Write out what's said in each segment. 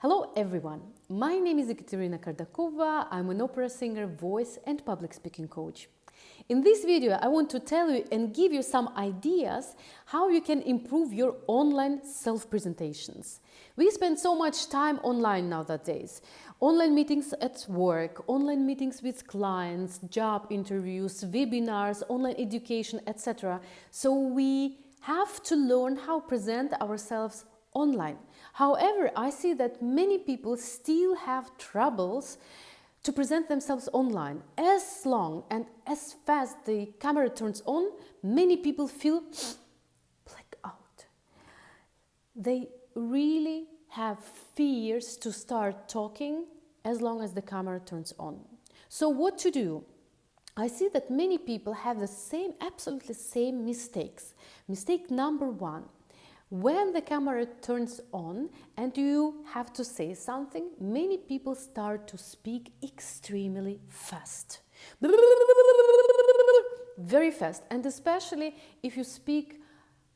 Hello everyone, my name is Ekaterina Kardakova. I'm an opera singer, voice and public speaking coach. In this video, I want to tell you and give you some ideas how you can improve your online self-presentations. We spend so much time online nowadays. Online meetings at work, online meetings with clients, job interviews, webinars, online education, etc. So we have to learn how to present ourselves online. However, I see that many people still have troubles to present themselves online. As long and as fast the camera turns on, many people feel black out. They really have fears to start talking as long as the camera turns on. So what to do? I see that many people have the same, absolutely same mistakes. Mistake number one. When the camera turns on and you have to say something, many people start to speak extremely fast. Very fast. And especially if you speak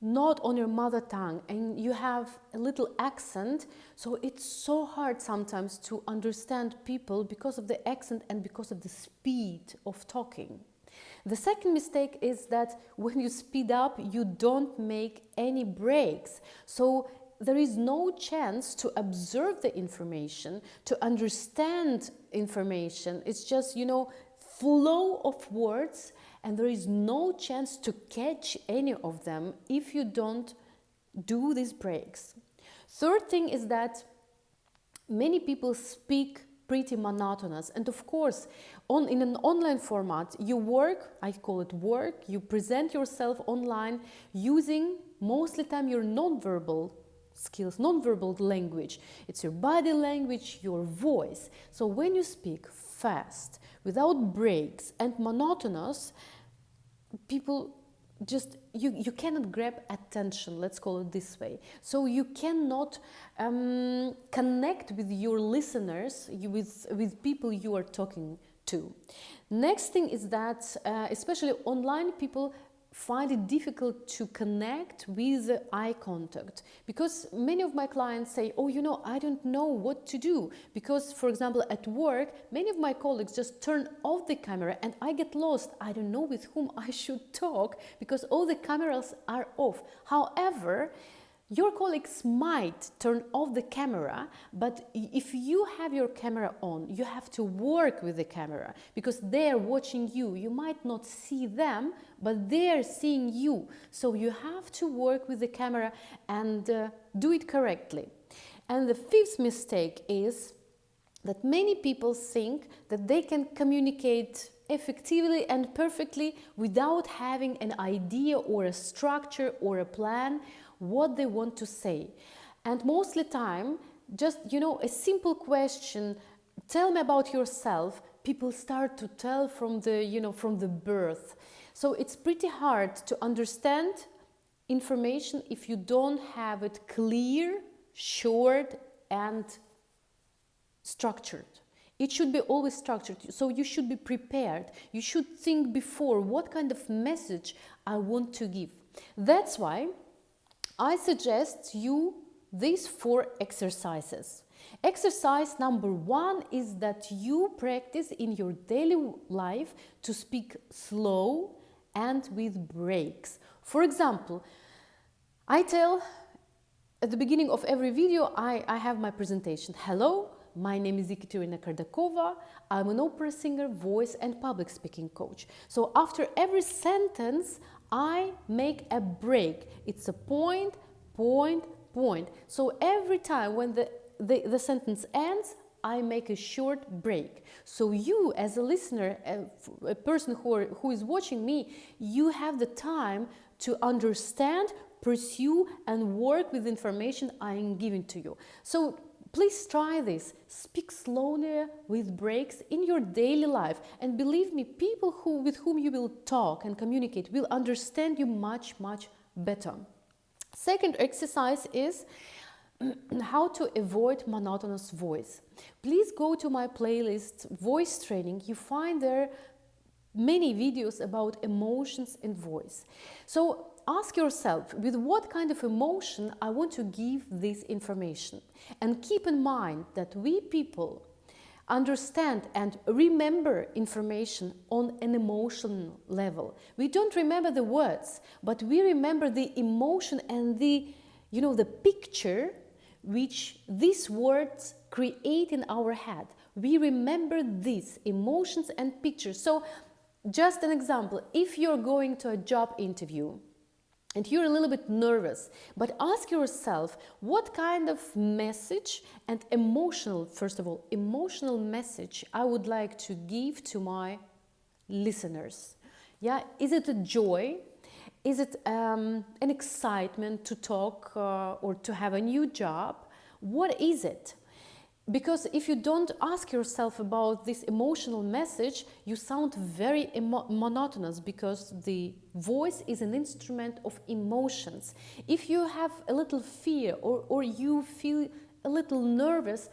not on your mother tongue and you have a little accent, so it's so hard sometimes to understand people because of the accent and because of the speed of talking. The second mistake is that when you speed up, you don't make any breaks. So there is no chance to observe the information, to understand information. It's just, flow of words, and there is no chance to catch any of them if you don't do these breaks. Third thing is that many people speak pretty monotonous, and of course in an online format you work, I call it work, you present yourself online using mostly time your non-verbal skills, non-verbal language. It's your body language, your voice. So when you speak fast, without breaks and monotonous, people just, you cannot grab attention, let's call it this way. So you cannot connect with your listeners, with people you are talking to. Next thing is that, especially online, people find it difficult to connect with eye contact, because many of my clients say, I don't know what to do, because for example at work many of my colleagues just turn off the camera and I get lost. I don't know with whom I should talk because all the cameras are off. However, your colleagues might turn off the camera, but if you have your camera on, you have to work with the camera because they're watching you. You might not see them, but they're seeing you. So you have to work with the camera and do it correctly. And the fifth mistake is that many people think that they can communicate effectively and perfectly without having an idea or a structure or a plan what they want to say. And mostly time, just a simple question, tell me about yourself, people start to tell from the birth. So it's pretty hard to understand information if you don't have it clear, short and structured. It should be always structured, so you should be prepared. You should think before what kind of message I want to give. That's why I suggest you these 4 exercises. Exercise number 1 is that you practice in your daily life to speak slow and with breaks. For example, I tell at the beginning of every video, I have my presentation. Hello, my name is Ekaterina Kardakova. I'm an opera singer, voice and public speaking coach. So after every sentence, I make a break. It's a point. So every time when the sentence ends, I make a short break. So you as a listener, a person who is watching me, you have the time to understand, pursue and work with information I am giving to you. So please try this. Speak slowly with breaks in your daily life. And believe me, people with whom you will talk and communicate will understand you much better. Second exercise is how to avoid monotonous voice. Please go to my playlist Voice Training. You find there many videos about emotions and voice. So ask yourself, with what kind of emotion I want to give this information. And keep in mind that we people understand and remember information on an emotional level. We don't remember the words, but we remember the emotion and the picture which these words create in our head. We remember these emotions and pictures. So just an example, if you're going to a job interview and you're a little bit nervous, but ask yourself what kind of message and first of all, emotional message I would like to give to my listeners. Yeah, is it a joy? Is it an excitement to talk or to have a new job? What is it? Because if you don't ask yourself about this emotional message, you sound very monotonous, because the voice is an instrument of emotions. If you have a little fear or you feel a little nervous,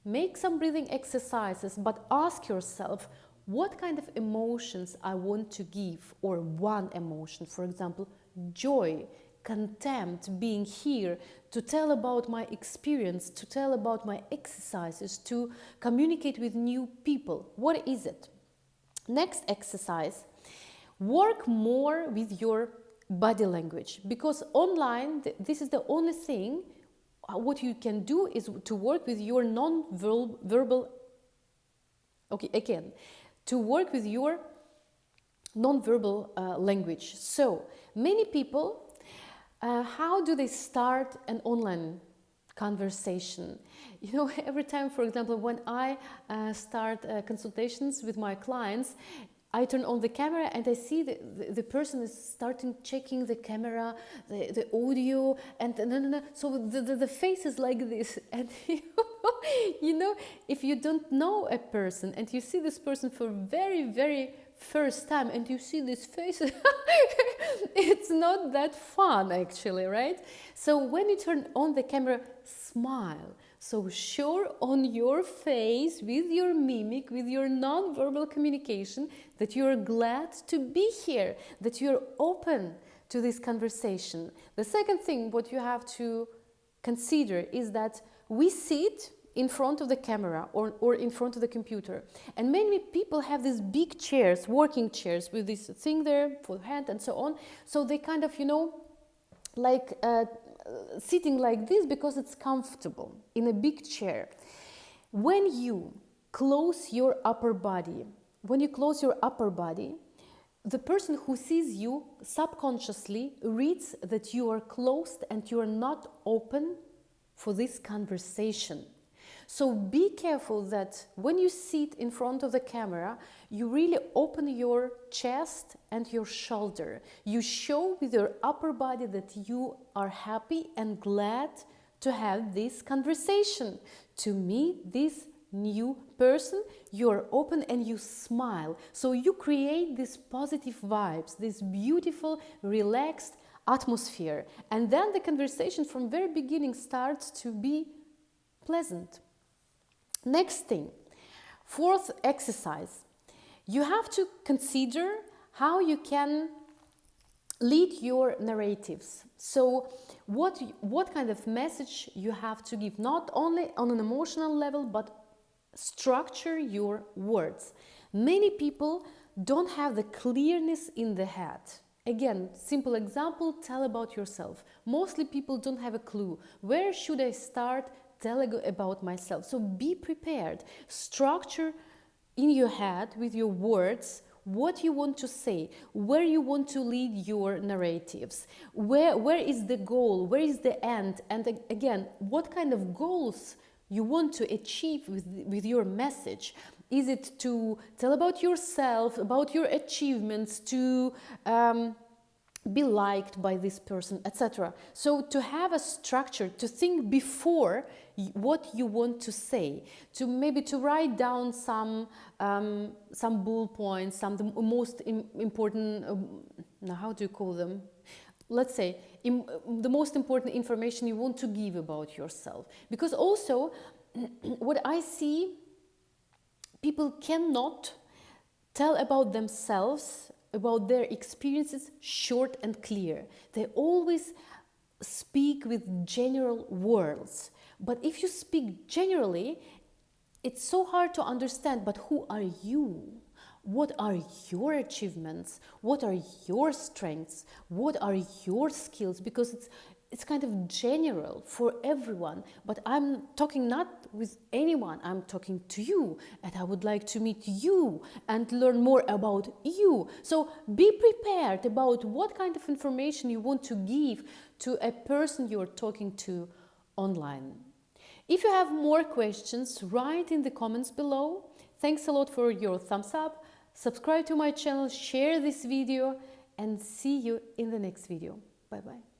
make some breathing exercises, but ask yourself, what kind of emotions I want to give, or one emotion, for example, joy, contempt, being here, to tell about my experience, to tell about my exercises, to communicate with new people. What is it? Next exercise, work more with your body language, because online, this is the only thing, what you can do is to work with your non-verbal, to work with your non-verbal language. So, many people, how do they start an online conversation? Every time, for example, when I start consultations with my clients, I turn on the camera and I see the person is starting checking the camera, the audio, and so the face is like this. And if you don't know a person and you see this person for very, very first time and you see this face, it's not that fun actually, right? So when you turn on the camera, smile. So show on your face, with your mimic, with your non-verbal communication, that you're glad to be here, that you're open to this conversation. The second thing what you have to consider is that we sit in front of the camera or in front of the computer, and many people have these big chairs, working chairs, with this thing there for hand and so on. So they kind of, sitting like this because it's comfortable in a big chair. When you close your upper body, the person who sees you subconsciously reads that you are closed and you are not open for this conversation. So be careful that when you sit in front of the camera, you really open your chest and your shoulder. You show with your upper body that you are happy and glad to have this conversation, to meet this new person. You are open and you smile. So you create these positive vibes, this beautiful, relaxed atmosphere. And then the conversation from very beginning starts to be pleasant. Next thing, fourth exercise, you have to consider how you can lead your narratives. So what kind of message you have to give, not only on an emotional level, but structure your words. Many people don't have the clearness in the head. Again, simple example, tell about yourself. Mostly people don't have a clue. Where should I start telling about myself? So be prepared. Structure in your head with your words what you want to say, where you want to lead your narratives, where is the goal, where is the end, and again, what kind of goals you want to achieve with your message. Is it to tell about yourself, about your achievements, to be liked by this person, etc. So to have a structure, to think before what you want to say, to maybe to write down some bullet points, some the most important, how do you call them? Let's say the most important information you want to give about yourself. Because also what I see, people cannot tell about themselves about their experiences short and clear. They always speak with general words. But if you speak generally, it's so hard to understand. But who are you? What are your achievements? What are your strengths? What are your skills? Because it's kind of general for everyone. But I'm talking not with anyone, I'm talking to you. And I would like to meet you and learn more about you. So be prepared about what kind of information you want to give to a person you're talking to online. If you have more questions, write in the comments below. Thanks a lot for your thumbs up. Subscribe to my channel, share this video, and see you in the next video. Bye bye.